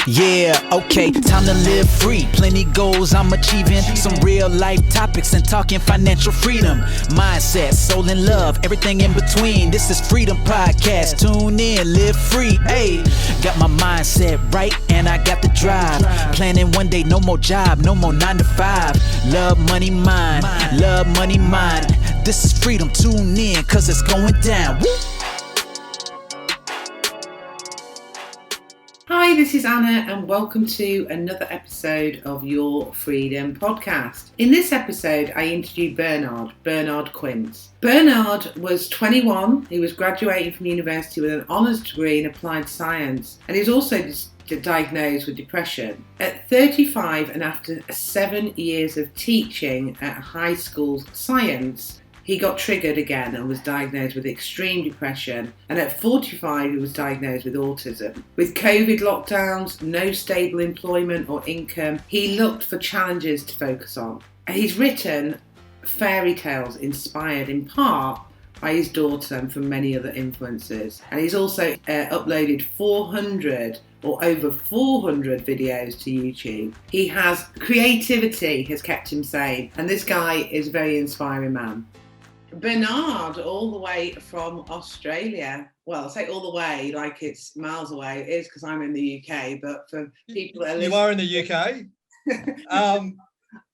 Yeah, okay, time to live free. Plenty goals I'm achieving. Some real life topics and talking financial freedom. Mindset, soul and love, everything in between. This is Freedom Podcast. Tune in, live free. Hey, got my mindset right and I got the drive. Planning one day, no more job, no more 9 to 5. Love, money, mind. Love, money, mind. This is freedom. Tune in, cause it's going down. Woo! Hi, this is Anna and welcome to another episode of Your Freedom Podcast. In this episode, I interviewed Bernard Quince. Bernard was 21, he was graduating from university with an honours degree in applied science, and he was also diagnosed with depression. At 35 and after 7 years of teaching at high school science, he got triggered again and was diagnosed with extreme depression, and at 45 he was diagnosed with autism. With COVID lockdowns, no stable employment or income, he looked for challenges to focus on. He's written fairy tales inspired in part by his daughter and from many other influences, and he's also uploaded 400 or over 400 videos to YouTube. He has creativity has kept him sane, and this guy is a very inspiring man. Bernard, all the way from Australia. Well, I say all the way like it's miles away. It is because I'm in the UK, but for people that are listening... You are in the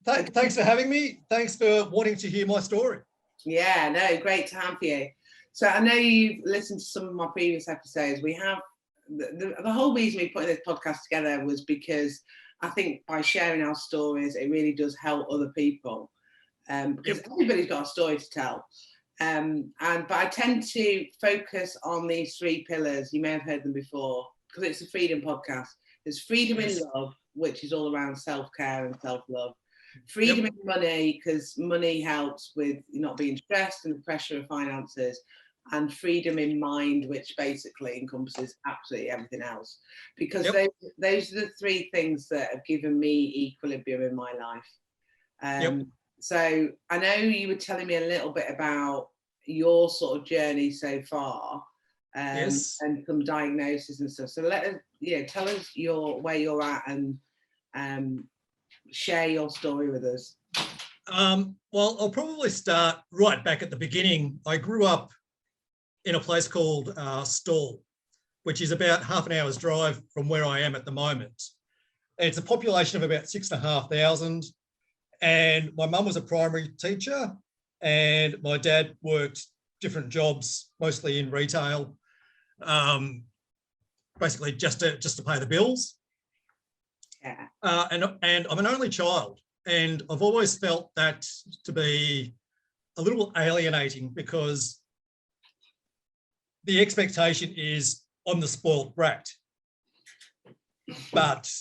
UK. Thanks for having me. Thanks for wanting to hear my story. Yeah, no, great to have you. So I know you've listened to some of my previous episodes. We have the whole reason we put this podcast together was because I think by sharing our stories, it really does help other people. Because everybody's got a story to tell. But I tend to focus on these 3 pillars. You may have heard them before, because it's a freedom podcast. There's freedom in love, which is all around self-care and self-love. Freedom in money, because money helps with not being stressed and the pressure of finances. And freedom in mind, which basically encompasses absolutely everything else. Because those are the 3 things that have given me equilibrium in my life. So I know you were telling me a little bit about your sort of journey so far, and some diagnosis and stuff. So tell us where you're at and share your story with us. Well, I'll probably start right back at the beginning. I grew up in a place called Stawell, which is about half an hour's drive from where I am at the moment. It's a population of about 6,500. And my mum was a primary teacher and my dad worked different jobs, mostly in retail, basically just to pay the bills. Yeah. And I'm an only child, and I've always felt that to be a little alienating because the expectation is I'm the spoiled brat. But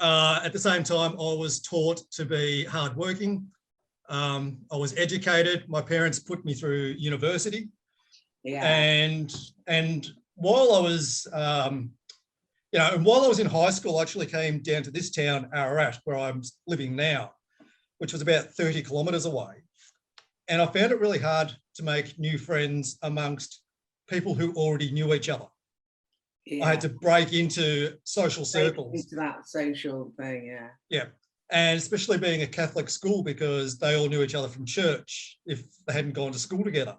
at the same time, I was taught to be hardworking. I was educated. My parents put me through university. Yeah. And while I was, and while I was in high school, I actually came down to this town, Ararat, where I'm living now, which was about 30 kilometres away. And I found it really hard to make new friends amongst people who already knew each other. Yeah. I had to break into social circles. Into that social thing, yeah. Yeah, and especially being a Catholic school because they all knew each other from church if they hadn't gone to school together.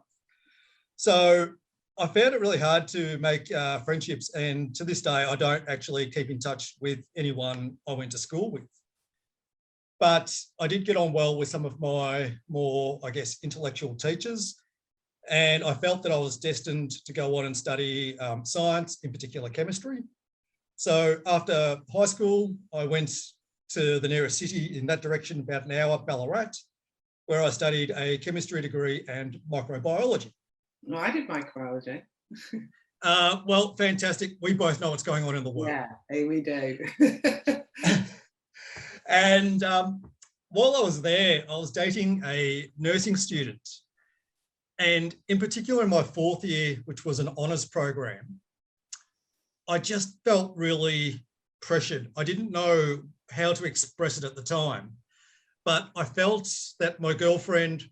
So I found it really hard to make friendships, and to this day, I don't actually keep in touch with anyone I went to school with. But I did get on well with some of my more, I guess, intellectual teachers. And I felt that I was destined to go on and study science, in particular chemistry. So after high school, I went to the nearest city in that direction, about an hour, Ballarat, where I studied a chemistry degree and microbiology. No, I did microbiology. Well, fantastic. We both know what's going on in the world. Yeah, we do. And while I was there, I was dating a nursing student. And in particular, in my 4th year, which was an honours program, I just felt really pressured. I didn't know how to express it at the time, but I felt that my girlfriend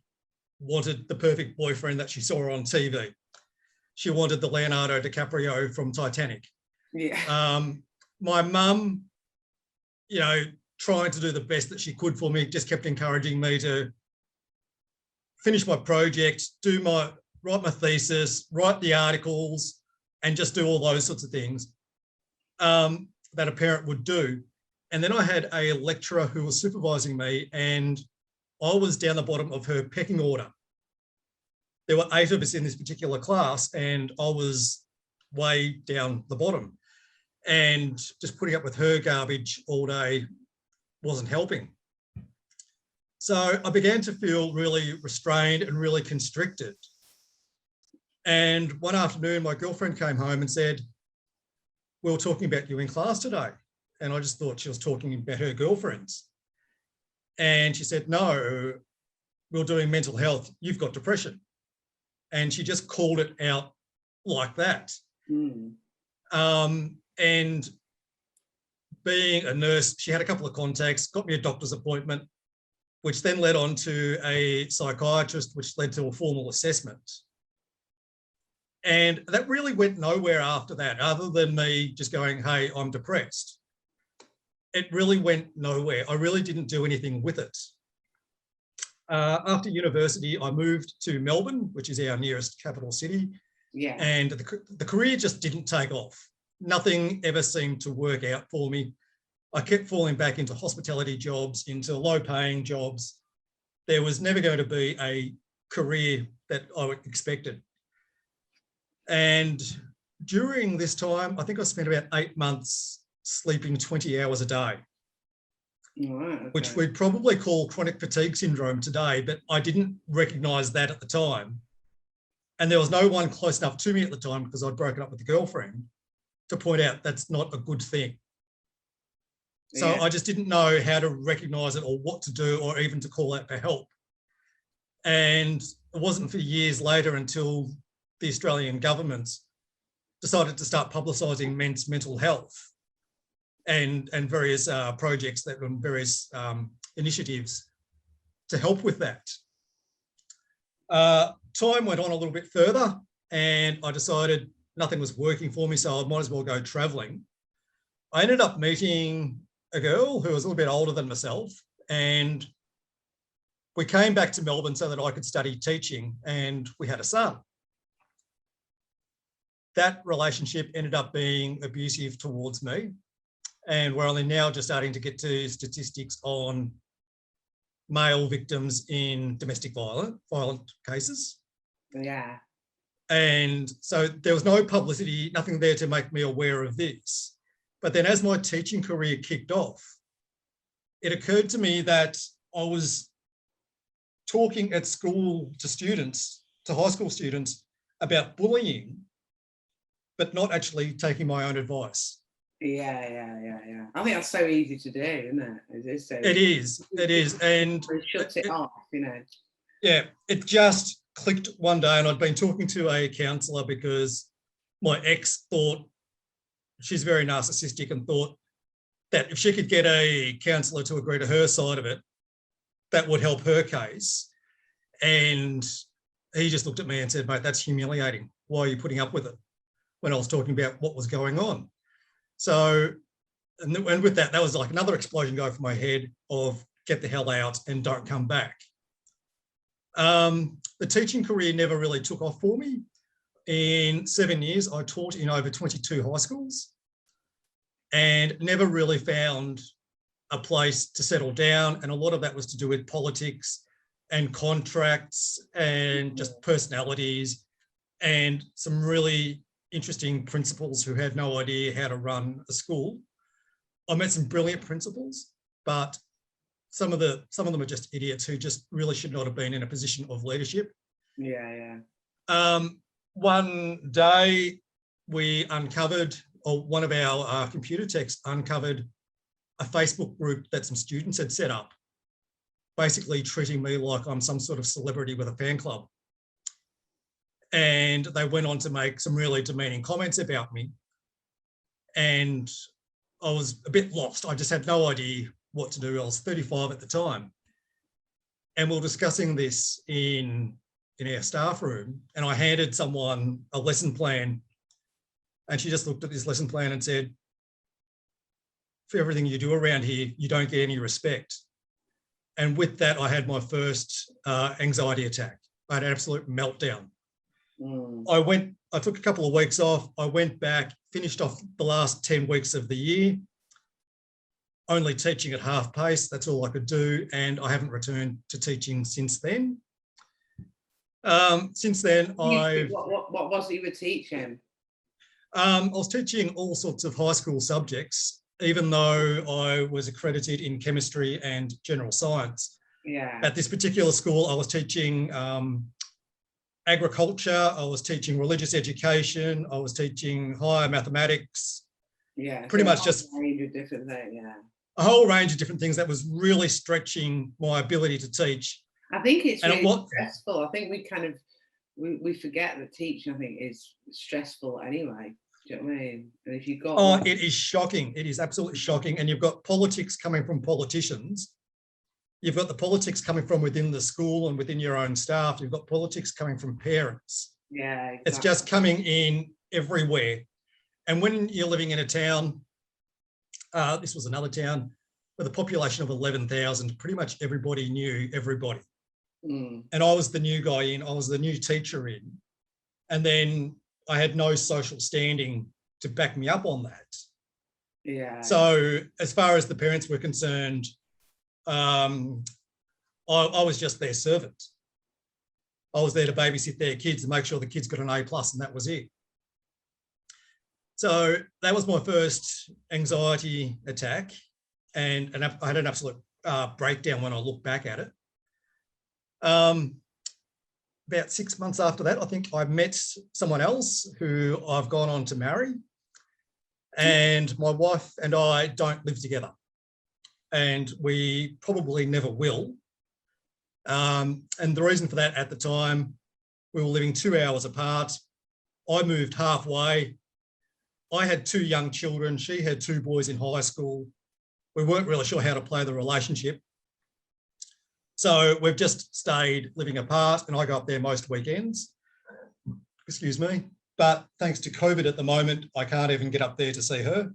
wanted the perfect boyfriend that she saw on TV. She wanted the Leonardo DiCaprio from Titanic. Yeah. My mum trying to do the best that she could for me, just kept encouraging me to finish my project, write my thesis, write the articles, and just do all those sorts of things that a parent would do. And then I had a lecturer who was supervising me, and I was down the bottom of her pecking order. There were 8 of us in this particular class, and I was way down the bottom. And just putting up with her garbage all day wasn't helping. So I began to feel really restrained and really constricted. And one afternoon, my girlfriend came home and said, "We were talking about you in class today." And I just thought she was talking about her girlfriends. And she said, "No, we're doing mental health. You've got depression." And she just called it out like that. And being a nurse, she had a couple of contacts, got me a doctor's appointment, which then led on to a psychiatrist, which led to a formal assessment. And that really went nowhere after that, other than me just going, "Hey, I'm depressed." It really went nowhere. I really didn't do anything with it. After university, I moved to Melbourne, which is our nearest capital city. Yeah. And the career just didn't take off. Nothing ever seemed to work out for me. I kept falling back into hospitality jobs, into low-paying jobs. There was never going to be a career that I expected. And during this time, I think I spent about 8 months sleeping 20 hours a day. Right, okay. Which we'd probably call chronic fatigue syndrome today, but I didn't recognise that at the time. And there was no one close enough to me at the time, because I'd broken up with the girlfriend, to point out that's not a good thing. So I just didn't know how to recognise it or what to do, or even to call out for help. And it wasn't for years later until the Australian government decided to start publicising men's mental health and various projects that were various initiatives to help with that. Time went on a little bit further, and I decided nothing was working for me, so I might as well go travelling. I ended up meeting a girl who was a little bit older than myself, and we came back to Melbourne so that I could study teaching, and we had a son. That relationship ended up being abusive towards me, and we're only now just starting to get to statistics on male victims in domestic violent cases. Yeah. And so there was no publicity, nothing there to make me aware of this. But then as my teaching career kicked off, it occurred to me that I was talking at school to students, to high school students, about bullying, but not actually taking my own advice. Yeah. I think that's so easy to do, isn't it? It is so easy. It is. And it shuts it off, Yeah, it just clicked one day, and I'd been talking to a counsellor because my ex thought, she's very narcissistic, and thought that if she could get a counsellor to agree to her side of it, that would help her case. And he just looked at me and said, "Mate, that's humiliating. Why are you putting up with it?" When I was talking about what was going on. So, and with that, that was like another explosion go for my head of get the hell out and don't come back. The teaching career never really took off for me. In 7 years, I taught in over 22 high schools and never really found a place to settle down. And a lot of that was to do with politics and contracts and just personalities and some really interesting principals who had no idea how to run a school. I met some brilliant principals, but some of them are just idiots who just really should not have been in a position of leadership. Yeah. One day we uncovered, or one of our computer techs uncovered a Facebook group that some students had set up, basically treating me like I'm some sort of celebrity with a fan club. And they went on to make some really demeaning comments about me. And I was a bit lost. I just had no idea what to do. I was 35 at the time. And we were discussing this in our staff room, and I handed someone a lesson plan, and she just looked at this lesson plan and said, for everything you do around here, you don't get any respect. And with that, I had my first anxiety attack. I had an absolute meltdown. I took a couple of weeks off. I went back, finished off the last 10 weeks of the year, only teaching at half pace. That's all I could do. And I haven't returned to teaching since then. Since then, What was it you were teaching? I was teaching all sorts of high school subjects, even though I was accredited in chemistry and general science. Yeah. At this particular school, I was teaching agriculture, I was teaching religious education, I was teaching higher mathematics. Yeah. Pretty much just a range of different things, yeah. A whole range of different things that was really stretching my ability to teach. I think it's really stressful. I think we forget that teaching, I think, is stressful anyway. Do you know what I mean? And if you've got it is shocking. It is absolutely shocking. And you've got politics coming from politicians. You've got the politics coming from within the school and within your own staff. You've got politics coming from parents. Yeah, exactly. It's just coming in everywhere. And when you're living in a town, this was another town with a population of 11,000, pretty much everybody knew everybody. And I was the new guy in, I was the new teacher in. And then I had no social standing to back me up on that. Yeah. So as far as the parents were concerned, I was just their servant. I was there to babysit their kids and make sure the kids got an A+, and that was it. So that was my first anxiety attack, and I had an absolute breakdown when I look back at it. About 6 months after that, I think I met someone else who I've gone on to marry, and my wife and I don't live together, and we probably never will. And the reason for that, at the time, we were living 2 hours apart. I moved halfway. I had 2 young children. She had 2 boys in high school. We weren't really sure how to play the relationship. So we've just stayed living apart, and I go up there most weekends. Excuse me. But thanks to COVID at the moment, I can't even get up there to see her.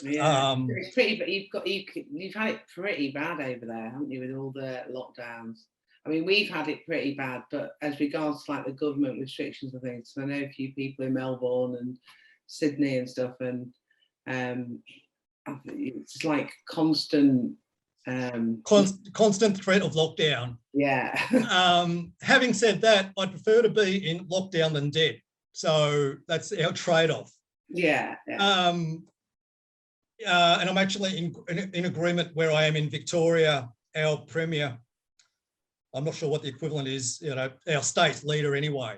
Yeah, it's pretty. But you've had it pretty bad over there, haven't you, with all the lockdowns? I mean, we've had it pretty bad, but as regards to like the government restrictions and things, I know a few people in Melbourne and Sydney and stuff, and it's like constant threat of lockdown. Yeah. Having said that, I'd prefer to be in lockdown than dead. So that's our trade-off. Yeah. And I'm actually in agreement where I am in Victoria. Our Premier, I'm not sure what the equivalent is, our state leader anyway,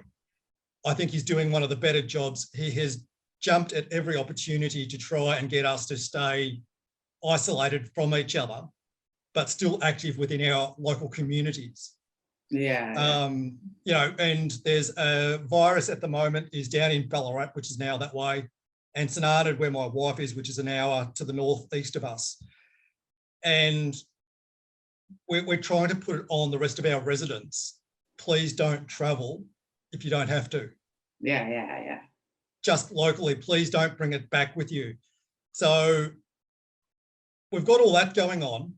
I think he's doing one of the better jobs. He has jumped at every opportunity to try and get us to stay isolated from each other, but still active within our local communities. Yeah. And there's a virus at the moment is down in Ballarat, which is now that way, and St Arnaud, where my wife is, which is an hour to the northeast of us. And we're trying to put it on the rest of our residents. Please don't travel if you don't have to. Yeah. Just locally, please don't bring it back with you. So we've got all that going on.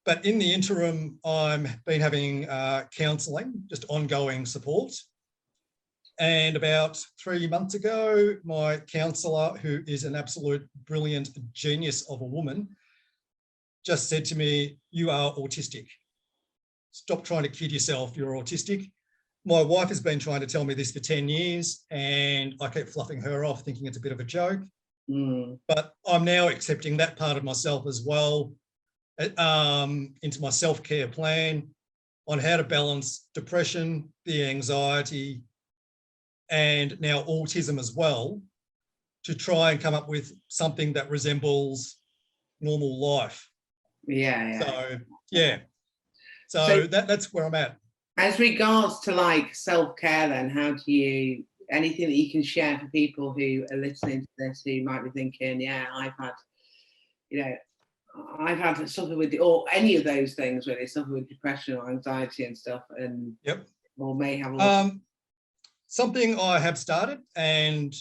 But in the interim, I've been having counselling, just ongoing support. And about 3 months ago, my counsellor, who is an absolute brilliant genius of a woman, just said to me, "You are autistic. Stop trying to kid yourself, you're autistic." My wife has been trying to tell me this for 10 years, and I keep fluffing her off, thinking it's a bit of a joke. But I'm now accepting that part of myself as well, into my self-care plan on how to balance depression, the anxiety, and now autism as well, to try and come up with something that resembles normal life. Yeah. So that's where I'm at. As regards to like self-care, then, how do you, anything that you can share for people who are listening to this, who might be thinking, yeah, I've had something with, or any of those things, really, something with depression or anxiety and stuff, and or may have something I have started and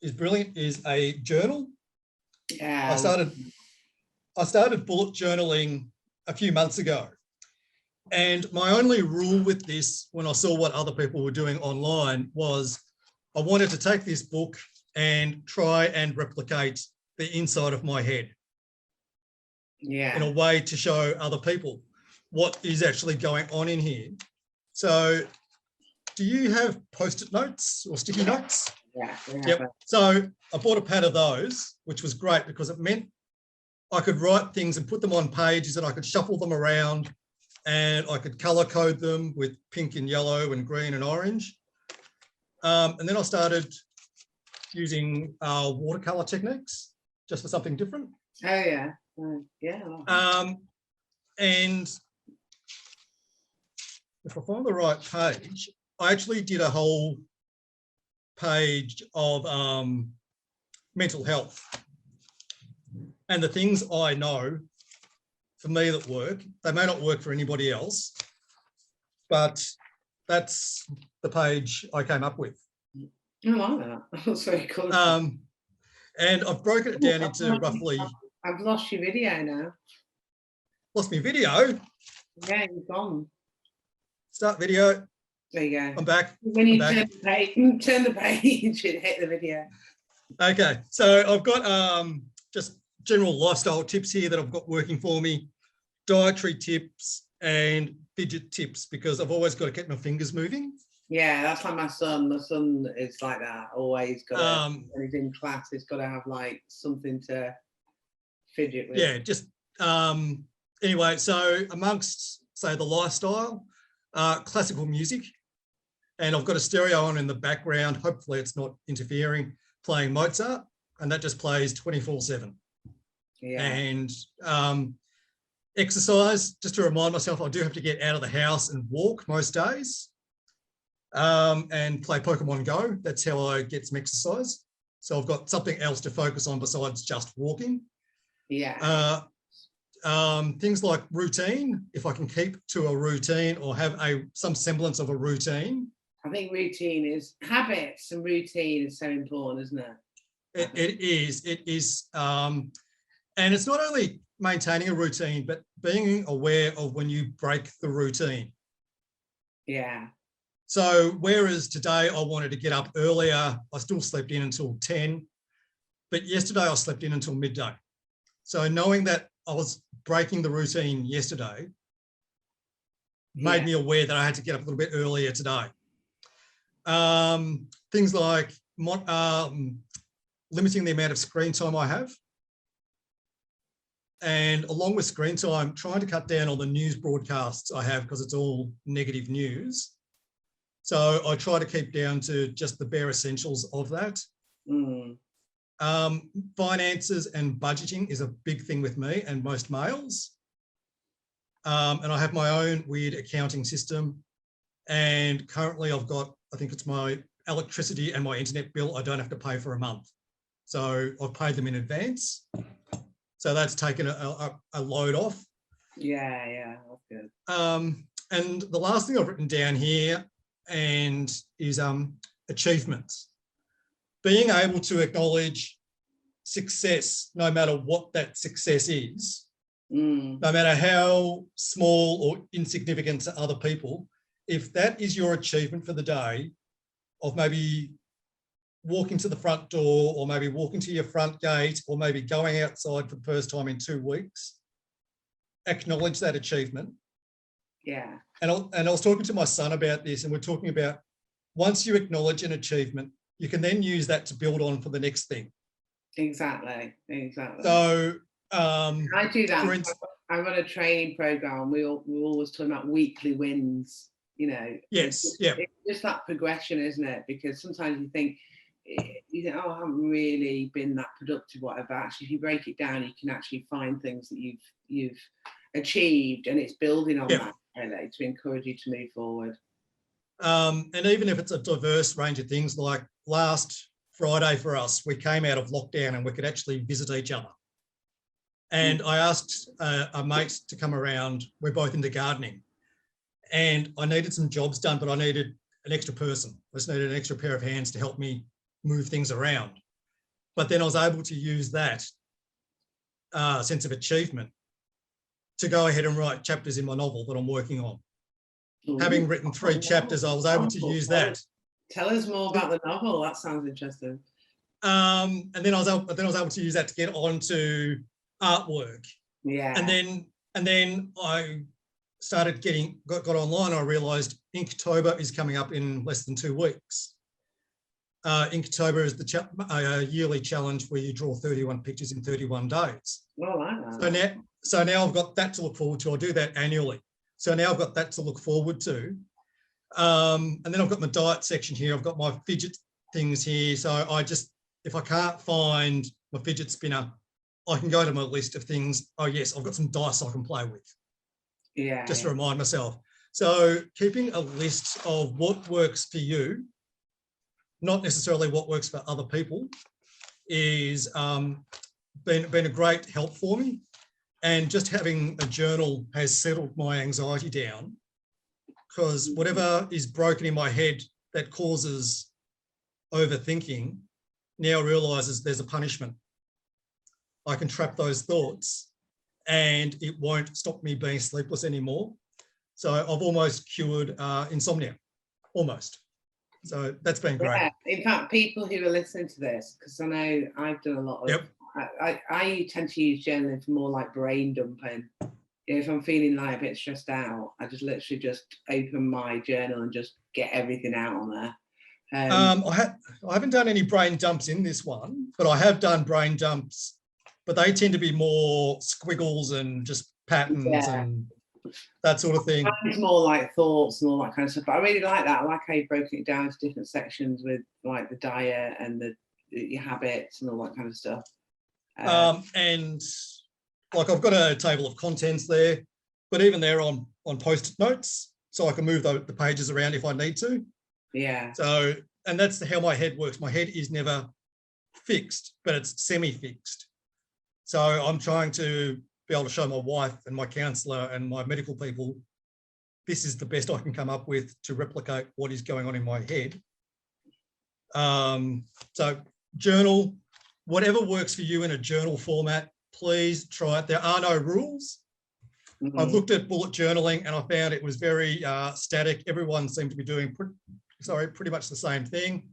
is brilliant is a journal. I started bullet journaling a few months ago. And my only rule with this, when I saw what other people were doing online, was I wanted to take this book and try and replicate the inside of my head in a way to show other people what is actually going on in here. So do you have Post-it notes or sticky notes? Yeah. Yep. So I bought a pad of those, which was great because it meant I could write things and put them on pages and I could shuffle them around and I could color code them with pink and yellow and green and orange. And then I started using watercolor techniques just for something different. Oh, yeah. Yeah. And if I find the right page, I actually did a whole page of mental health and the things I know for me that work. They may not work for anybody else, but that's the page I came up with. I like that. That's very cool. And I've broken it down into roughly... I've lost your video now. Lost my video? Yeah, you've gone. Start video. There you go. I'm back. When you turn the page and hit the video. Okay, so I've got just general lifestyle tips here that I've got working for me, dietary tips and fidget tips, because I've always got to keep my fingers moving. Yeah, that's like my son. My son is like that. Always got to, when he's in class, he's got to have like something to fidget with. Yeah, just anyway, so amongst, say, the lifestyle, classical music, and I've got a stereo on in the background, hopefully it's not interfering, playing Mozart, and that just plays 24/7. Yeah. And exercise, just to remind myself, I do have to get out of the house and walk most days, and play Pokemon Go. That's how I get some exercise. So I've got something else to focus on besides just walking. Yeah. Things like routine, if I can keep to a routine or have some semblance of a routine. I think routine is habits, and routine is so important, isn't it? It is. And it's not only maintaining a routine, but being aware of when you break the routine. Yeah. So whereas today I wanted to get up earlier, I still slept in until 10, but yesterday I slept in until midday. So knowing that I was breaking the routine yesterday made me aware that I had to get up a little bit earlier today. Things like limiting the amount of screen time I have. And along with screen time, trying to cut down on the news broadcasts I have because it's all negative news. So I try to keep down to just the bare essentials of that. Finances and budgeting is a big thing with me and most males. And I have my own weird accounting system. And currently I've got, I think it's my electricity and my internet bill I don't have to pay for a month. So I've paid them in advance. So that's taken a load off. Yeah, that's good. And the last thing I've written down here is achievements. Being able to acknowledge success, no matter what that success is, no matter how small or insignificant to other people, if that is your achievement for the day of maybe walking to the front door or maybe walking to your front gate or maybe going outside for the first time in 2 weeks, acknowledge that achievement. Yeah. And I was talking to my son about this, and we're talking about once you acknowledge an achievement, you can then use that to build on for the next thing. Exactly. So I do that. I run a training program. We're always talking about weekly wins, you know. Yes, it's just that progression, isn't it? Because sometimes you think, oh, I haven't really been that productive, whatever. Actually, if you break it down, you can actually find things that you've achieved, and it's building on that, really, to encourage you to move forward. And even if it's a diverse range of things, like last Friday for us, we came out of lockdown and we could actually visit each other. And I asked a mate to come around. We're both into gardening. And I needed some jobs done, but I needed an extra person. I just needed an extra pair of hands to help me move things around. But then I was able to use that sense of achievement to go ahead and write chapters in my novel that I'm working on. Ooh. Having written 3 chapters, I was able to use that. Tell us more about the novel. That sounds interesting. And then I was able to use that to get onto artwork. Yeah. And then I started got online. I realised Inktober is coming up in less than 2 weeks. Inktober is the yearly challenge where you draw 31 pictures in 31 days. Well, I like that. So now I've got that to look forward to. I do that annually. So now I've got that to look forward to. And then I've got my diet section here. I've got my fidget things here. So if I can't find my fidget spinner, I can go to my list of things. Oh yes, I've got some dice I can play with. Yeah. Just to remind myself. So keeping a list of what works for you, not necessarily what works for other people, is been a great help for me. And just having a journal has settled my anxiety down, because whatever is broken in my head that causes overthinking now realizes there's a punishment. I can trap those thoughts and it won't stop me being sleepless anymore. So I've almost cured insomnia, almost. So that's been great. Yeah. In fact, people who are listening to this, because I know I've done a lot of, yep. I tend to use journaling for more like brain dumping. If I'm feeling like a bit stressed out, I just literally just open my journal and just get everything out on there. I haven't done any brain dumps in this one, but I have done brain dumps, but they tend to be more squiggles and just patterns and that sort of thing. It's more like thoughts and all that kind of stuff. But I really like that. I like how you've broken it down into different sections with like the diet and your habits and all that kind of stuff. And like I've got a table of contents there, but even there on post-it notes, so I can move the pages around if I need to. Yeah. So, and that's how my head works. My head is never fixed, but it's semi-fixed. So I'm trying to be able to show my wife and my counsellor and my medical people, this is the best I can come up with to replicate what is going on in my head. So journal, whatever works for you in a journal format, please try it. There are no rules. Mm-hmm. I've looked at bullet journaling and I found it was very static. Everyone seemed to be doing pretty much the same thing.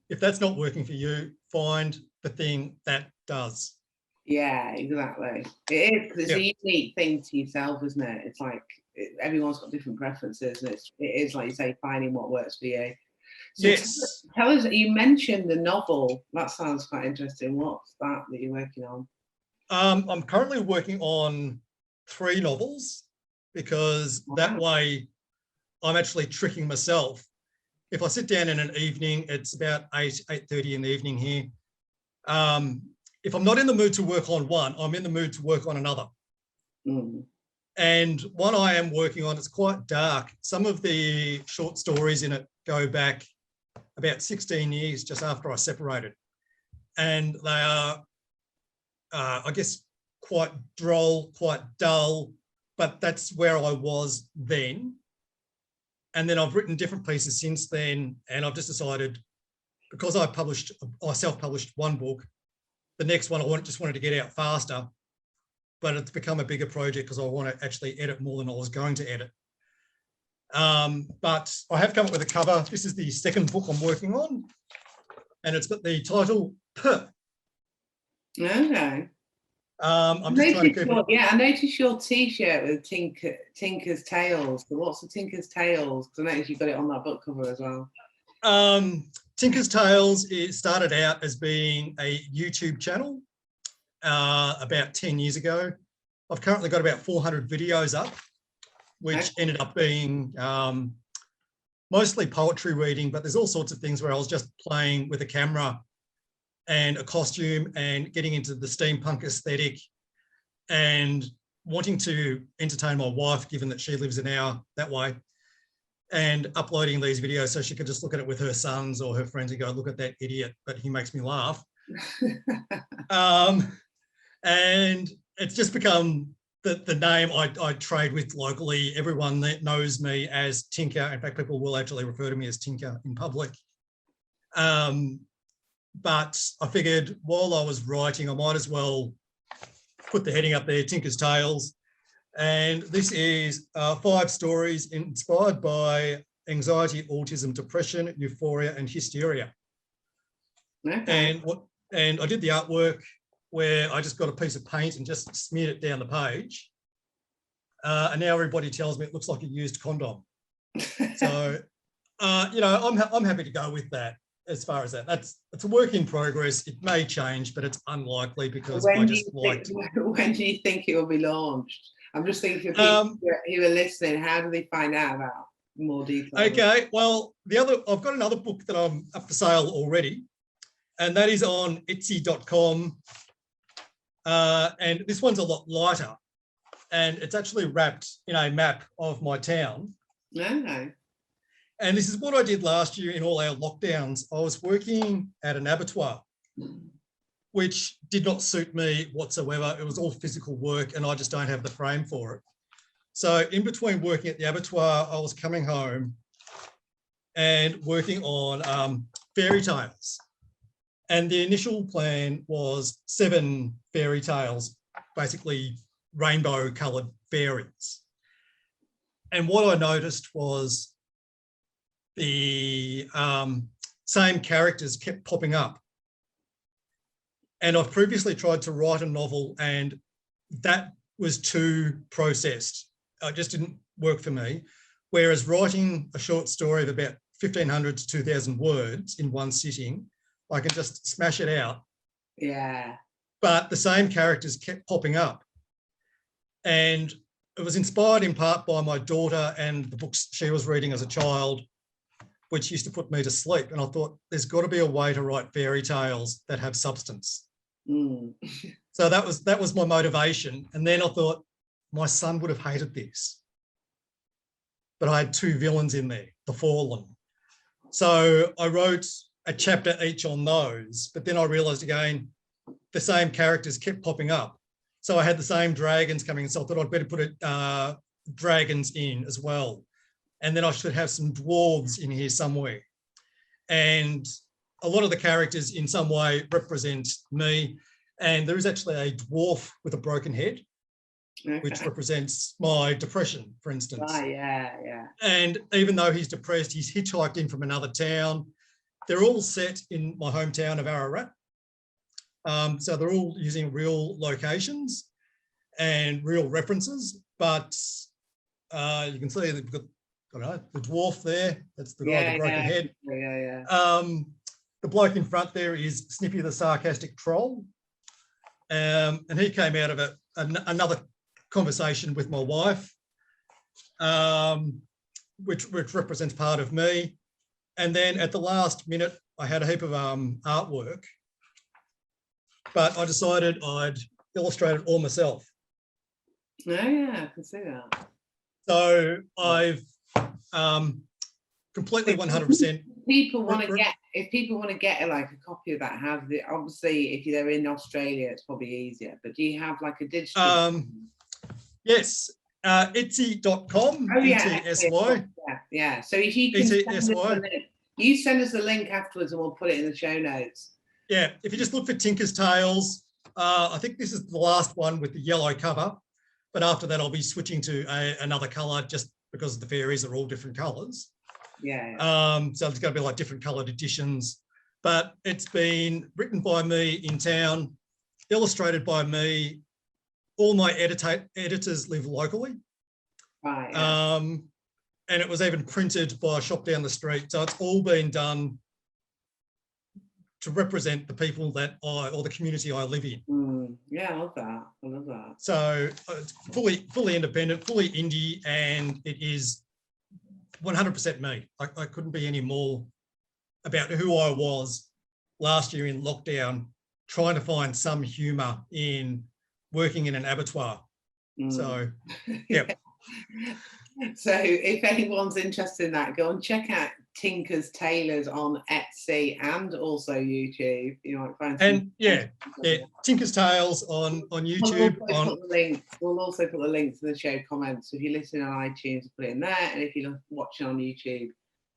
If that's not working for you, find the thing that does. Yeah, exactly. It is, because it's a unique thing to yourself, isn't it? It's like everyone's got different preferences, and it is like you say, finding what works for you. So yes. Tell us, you mentioned the novel. That sounds quite interesting. What's that you're working on? I'm currently working on 3 novels, because that way I'm actually tricking myself. If I sit down in an evening, it's about 8:30 in the evening here. If I'm not in the mood to work on one, I'm in the mood to work on another. Mm. And one I am working on, it's quite dark. Some of the short stories in it go back about 16 years just after I separated. And they are, I guess, quite droll, quite dull, but that's where I was then. And then I've written different pieces since then, and I've just decided, because I self-published one book, the next one I just wanted to get out faster, but it's become a bigger project because I want to actually edit more than I was going to edit. But I have come up with a cover. This is the second book I'm working on, and it's got the title P. Okay. I'm just trying to keep it. Yeah, I noticed your T-shirt with Tinker's Tales. So what's the Tinker's Tales? Because I noticed you got it on that book cover as well. Tinker's Tales, it started out as being a YouTube channel about 10 years ago. I've currently got about 400 videos up, which ended up being mostly poetry reading, but there's all sorts of things where I was just playing with a camera and a costume and getting into the steampunk aesthetic and wanting to entertain my wife, given that she lives an hour that way, and uploading these videos so she could just look at it with her sons or her friends and go, look at that idiot, but he makes me laugh. And it's just become the name I trade with locally. Everyone that knows me as Tinker. In fact, people will actually refer to me as Tinker in public. But I figured while I was writing, I might as well put the heading up there, Tinker's Tales. And this is 5 stories inspired by anxiety, autism, depression, euphoria, and hysteria. Okay. And I did the artwork where I just got a piece of paint and just smeared it down the page. And now everybody tells me it looks like a used condom. So, I'm happy to go with that as far as that. It's a work in progress. It may change, but it's unlikely because When do you think it will be launched? I'm just thinking for people who are listening, how do they find out about more details? Okay, well, I've got another book that I'm up for sale already, and that is on Etsy.com. And this one's a lot lighter, and it's actually wrapped in a map of my town. Okay. And this is what I did last year in all our lockdowns. I was working at an abattoir, which did not suit me whatsoever. It was all physical work and I just don't have the frame for it. So in between working at the abattoir, I was coming home and working on fairy tales. And the initial plan was 7 fairy tales, basically rainbow coloured fairies. And what I noticed was the same characters kept popping up. And I've previously tried to write a novel and that was too processed. It just didn't work for me. Whereas writing a short story of about 1,500 to 2,000 words in one sitting, I can just smash it out. Yeah. But the same characters kept popping up. And it was inspired in part by my daughter and the books she was reading as a child, which used to put me to sleep. And I thought, there's got to be a way to write fairy tales that have substance. Mm. So that was my motivation. And then I thought, my son would have hated this. But I had 2 villains in there, the fallen. So I wrote a chapter each on those, but then I realised again, the same characters kept popping up. So I had the same dragons coming, so I thought I'd better put dragons in as well. And then I should have some dwarves in here somewhere. And a lot of the characters in some way represent me. And there is actually a dwarf with a broken head, which represents my depression, for instance. Oh, yeah. And even though he's depressed, he's hitchhiked in from another town. They're all set in my hometown of Ararat. So they're all using real locations and real references, but you can see they've got, the dwarf there, that's the guy with the broken head. Yeah. The bloke in front there is Snippy the sarcastic troll. And he came out of another conversation with my wife, which represents part of me. And then at the last minute, I had a heap of artwork, but I decided I'd illustrate it all myself. Oh, yeah, I can see that. So I've completely 100%. People want to get, if people want to get like a copy of that, obviously if they're in Australia, it's probably easier. But do you have like a digital? Yes, Etsy.com. Oh yeah, ETSY. Yeah. So if you can send us the link afterwards, and we'll put it in the show notes. Yeah, if you just look for Tinker's Tales, I think this is the last one with the yellow cover, but after that I'll be switching to another colour just because the fairies are all different colours. Yeah. So it's going to be like different coloured editions, but it's been written by me in town, illustrated by me. All my editors live locally. Right. Yeah. And it was even printed by a shop down the street. So it's all been done to represent the people or the community I live in. Yeah, I love that. So it's fully independent, fully indie, and it is 100% me. I couldn't be any more about who I was last year in lockdown, trying to find some humour in working in an abattoir. So, yeah. So if anyone's interested in that, go and check out Tinker's Tailors on Etsy and also YouTube. You might find and Tinker's Tales on YouTube. We'll also put the links in the show comments. So if you listen on iTunes, put it in there, and if you're watching on YouTube,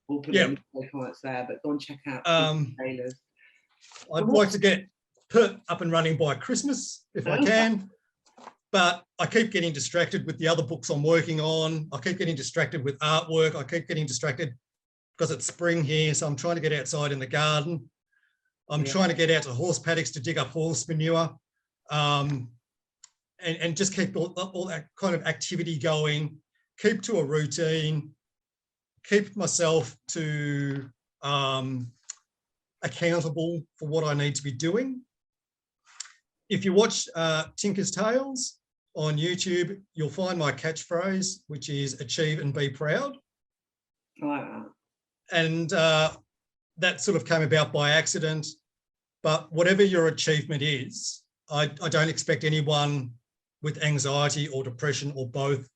we'll put it in the comments there. But go and check out Tinker's Tailors. I'd like to get put up and running by Christmas if I can. But I keep getting distracted with the other books I'm working on. I keep getting distracted with artwork. I keep getting distracted because it's spring here, so I'm trying to get outside in the garden. I'm trying to get out to horse paddocks to dig up horse manure, and just keep all that kind of activity going, keep to a routine, keep myself to accountable for what I need to be doing. If you watch Tinker's Tales on YouTube, you'll find my catchphrase, which is achieve and be proud. Wow. And that sort of came about by accident. But whatever your achievement is, I don't expect anyone with anxiety or depression or both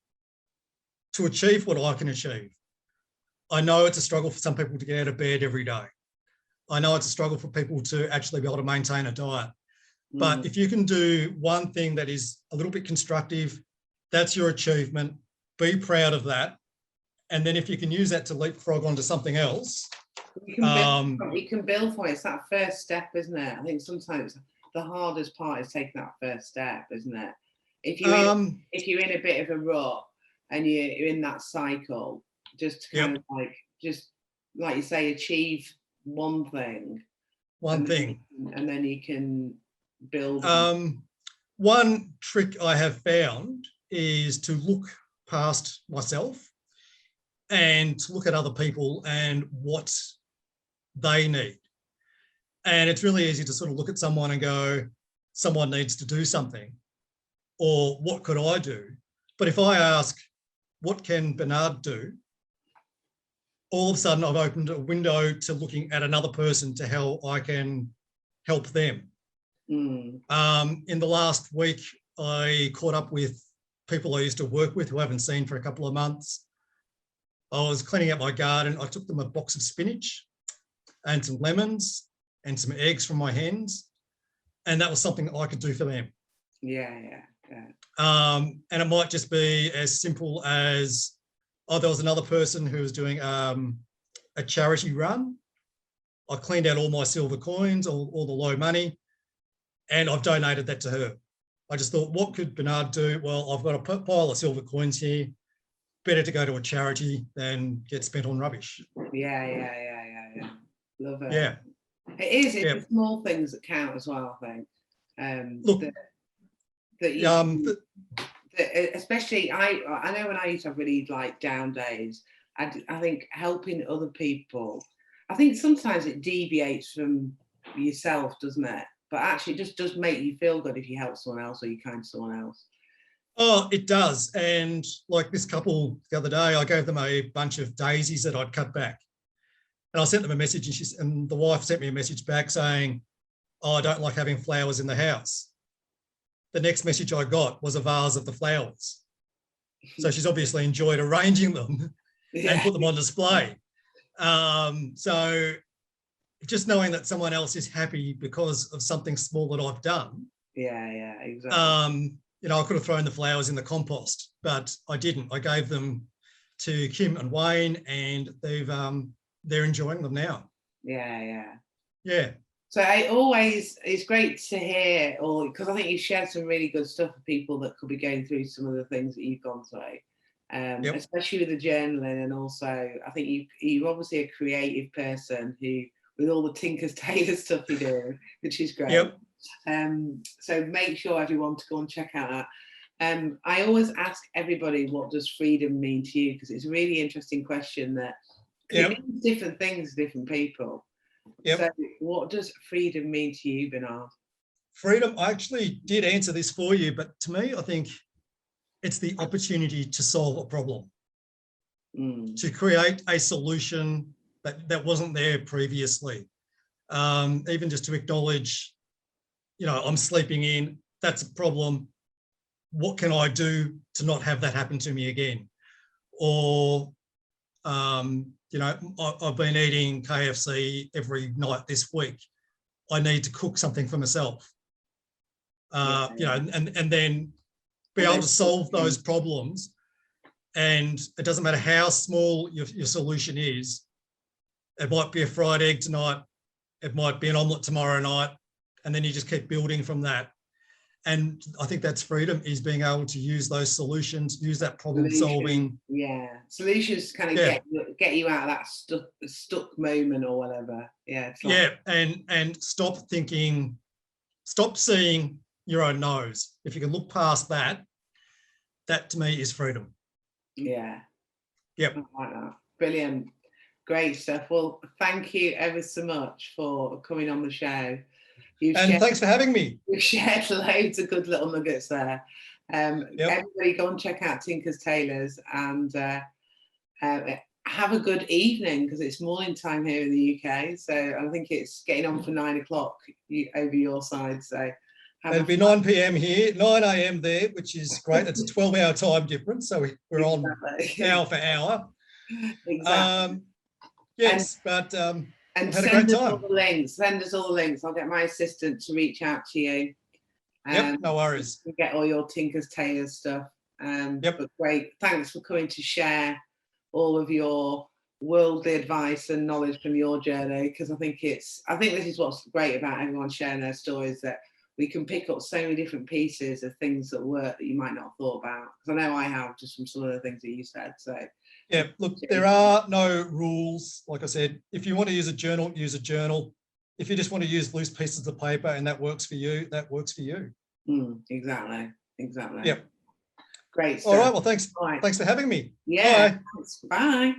to achieve what I can achieve. I know it's a struggle for some people to get out of bed every day. I know it's a struggle for people to actually be able to maintain a diet. But if you can do one thing that is a little bit constructive, that's your achievement. Be proud of that. And then if you can use that to leapfrog onto something else. You can build for it. It's that first step, isn't it? I think sometimes the hardest part is taking that first step, isn't it? If you're in a bit of a rut and you're in that cycle, just to kind of just like you say, achieve one thing. And then you can build. One trick I have found is to look past myself and to look at other people and what they need. And it's really easy to sort of look at someone and go, someone needs to do something, or what could I do? But if I ask, what can Bernard do? All of a sudden I've opened a window to looking at another person to how I can help them. In the last week, I caught up with people I used to work with who I haven't seen for a couple of months. I was cleaning out my garden. I took them a box of spinach and some lemons and some eggs from my hens. And that was something I could do for them. Yeah. And it might just be as simple as, there was another person who was doing a charity run. I cleaned out all my silver coins, all the low money, and I've donated that to her. I just thought, what could Bernard do? Well, I've got a pile of silver coins here. Better to go to a charity than get spent on rubbish. Yeah. Love it. Yeah. It is. It's the small things that count as well, I think. Especially, I know when I used to have really like down days, I think helping other people, I think sometimes it deviates from yourself, doesn't it? But actually it just does make you feel good if you help someone else or you kind to someone else. Oh, it does. And like this couple the other day, I gave them a bunch of daisies that I'd cut back. And I sent them a message, and the wife sent me a message back saying, I don't like having flowers in the house. The next message I got was a vase of the flowers. So she's obviously enjoyed arranging them and put them on display. So just knowing that someone else is happy because of something small that I've done. Yeah, exactly. I could have thrown the flowers in the compost, but I didn't. I gave them to Kim and Wayne, and they're enjoying them now. Yeah. So it's great to hear, because I think you shared some really good stuff for people that could be going through some of the things that you've gone through, especially with the journaling. And also, I think you're obviously a creative person who, with all the Tinker's Tailor stuff you do, which is great. Yep. So make sure everyone to go and check out that. I always ask everybody, what does freedom mean to you? Because it's a really interesting question that it means different things to different people. Yep. So what does freedom mean to you, Bernard? Freedom, I actually did answer this for you, but to me, I think it's the opportunity to solve a problem, to create a solution that wasn't there previously. Even just to acknowledge, I'm sleeping in, that's a problem. What can I do to not have that happen to me again? Or, I've been eating KFC every night this week. I need to cook something for myself. And then be able to solve those problems. And it doesn't matter how small your solution is. It might be a fried egg tonight. It might be an omelette tomorrow night. And then you just keep building from that. And I think that's freedom, is being able to use those solutions, use that problem solving. Yeah, solutions kind of get you out of that stuck moment or whatever. Yeah, it's like, and stop seeing your own nose. If you can look past that, that to me is freedom. Yeah. Yep. I like that. Brilliant. Great stuff. Well, thank you ever so much for coming on the show. Thanks for having me. You've shared loads of good little nuggets there. Everybody go and check out Tinker's Tailors and have a good evening, because it's morning time here in the UK. So I think it's getting on for 9 o'clock over your side. So it'll be 9 p.m. here, 9 a.m. there, which is great. It's a 12-hour time difference. So we're on hour for hour. Exactly. And send us all the links. Send us all the links. I'll get my assistant to reach out to you. No worries. Get all your Tinker's Tailors stuff. But great. Thanks for coming to share all of your worldly advice and knowledge from your journey, because I think this is what's great about everyone sharing their stories, that we can pick up so many different pieces of things that work that you might not have thought about. Because I know I have, just from some of the things that you said. So yeah, look, there are no rules. Like I said, if you want to use a journal, use a journal. If you just want to use loose pieces of paper and that works for you, that works for you. Exactly. Yep. Great stuff. All right, well, thanks. Right. Thanks for having me. Yeah. Bye. Thanks. Bye.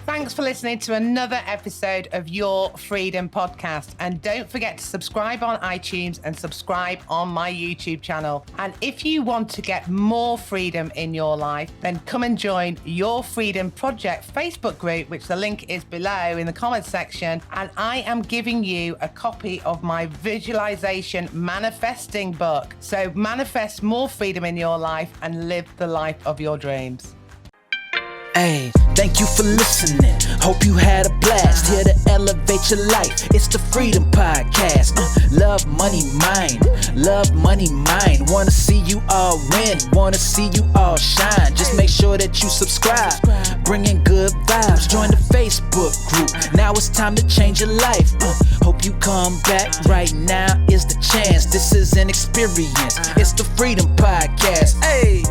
Thanks for listening to another episode of Your Freedom Podcast. And don't forget to subscribe on iTunes and subscribe on my YouTube channel. And if you want to get more freedom in your life, then come and join Your Freedom Project Facebook group, which the link is below in the comments section. And I am giving you a copy of my visualization manifesting book. So manifest more freedom in your life and live the life of your dreams. Hey, thank you for listening. Hope you had a blast. Here to elevate your life. It's the Freedom Podcast. Love, money, mind. Love, money, mind. Wanna see you all win. Wanna see you all shine. Just make sure that you subscribe. Bringing good vibes. Join the Facebook group. Now it's time to change your life. Hope you come back. Right now is the chance. This is an experience. It's the Freedom Podcast. Hey.